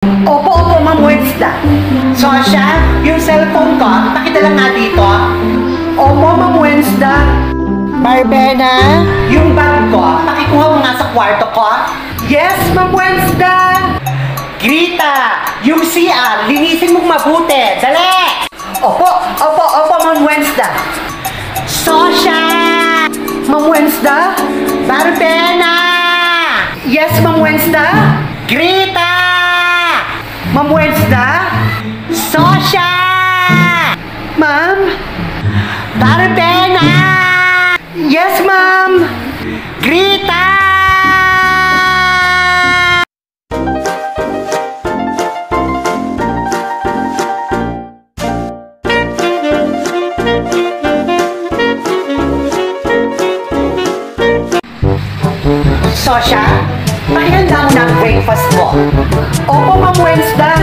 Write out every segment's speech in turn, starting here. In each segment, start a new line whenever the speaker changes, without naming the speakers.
Opo, Ma'am Wednesday. Sosya, yung cellphone ko, pakidala nga dito. Opo, Ma'am Wednesday. Barbena, yung bag ko, pakikuha mo nga sa kwarto ko. Yes, Ma'am Wednesday. Grita, yung CR, linisin mong mabuti. Dali! Opo, Ma'am Wednesday. Sosya! Ma'am Wednesday? Barbena! Yes, Ma'am Wednesday? Grita! Ma'am Wednesday? Sosya! Ma'am? Barbena! Yes, Ma'am! Grita! Sosya, pakihanda mo na ang breakfast mo. Opo, Ma'am Wednesday.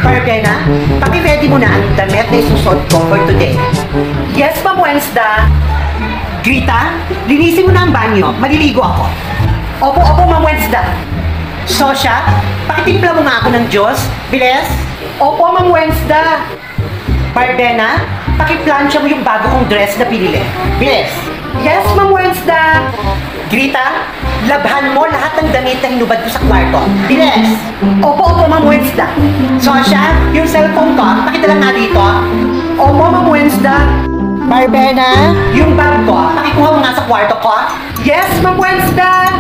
Barbena, paki-ready mo na ang damit na isusuot ko for today. Yes, Ma'am Wednesday. Grita, linisin mo na ang banyo. Maliligo ako. Opo, Ma'am Wednesday. Sosya, pakitimpla mo nga ako ng Diyos. Bilis. Opo, Ma'am Wednesday. Barbena, pakiplansya mo yung bago kong dress na pinili. Bilis. Yes, Ma'am Wednesday. Grita, labhan mo lahat ng damit na hinubad ko sa kwarto. Bilis! Opo, Ma'am Wednesday. Sosya, yung cellphone ko, pakidala nga dito. Opo, Ma'am Wednesday. Barbena, yung bag ko, pakikuha mo nga sa kwarto ko. Yes, Ma'am Wednesday.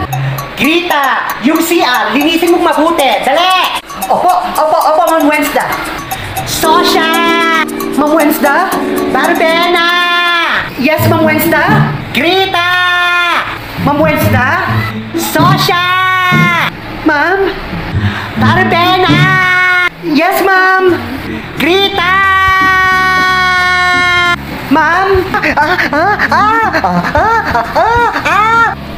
Grita, yung CR, linisin mong mabuti. Dali! Opo, Ma'am Wednesday. Sosya! Ma'am Wednesday? Barbena! Yes, Ma'am Wednesday. Grita! Ma'am Wednesday? Sosya! Ma'am? Barbena! Yes, Ma'am! Grita! Ma'am?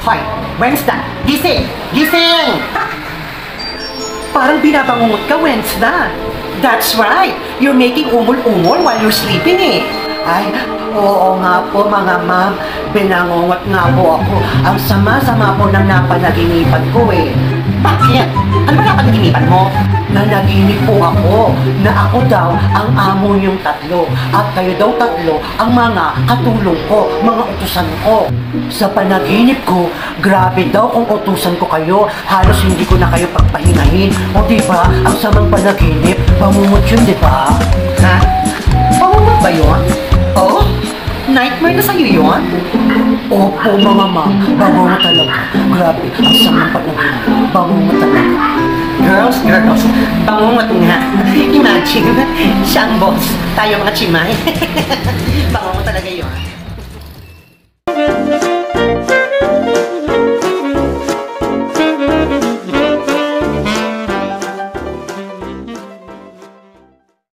Hoy, Wednesday! Gising! Gising! Parang binabangungot ka, Wednesday. That's right! You're making umul-umul while you're sleeping eh. Ay, oo nga po mga ma'am, binangungot nga po ako. Ang sama-sama po ng napanaginipan ko eh. Bakit? Ano ba napanaginipan mo? Nanaginip po ako na ako daw ang amo niyong tatlo at kayo daw tatlo ang mga katulong ko, mga utusan ko. Sa panaginip ko, grabe daw kung utusan ko kayo, halos hindi ko na kayo pagpahingahin. O diba, ang samang panaginip, pamumot yun diba? Ha? Pamumot ba yun? Oh? Nightmare na sa'yo yun? Opo, mga ma'am. Bango mo talaga. Grabe, ang samang panaginip. Bango mo talaga. Girls, bangungot nga. Imagine, siya ang boss. Tayo mga chimay. Bango mo talaga yun.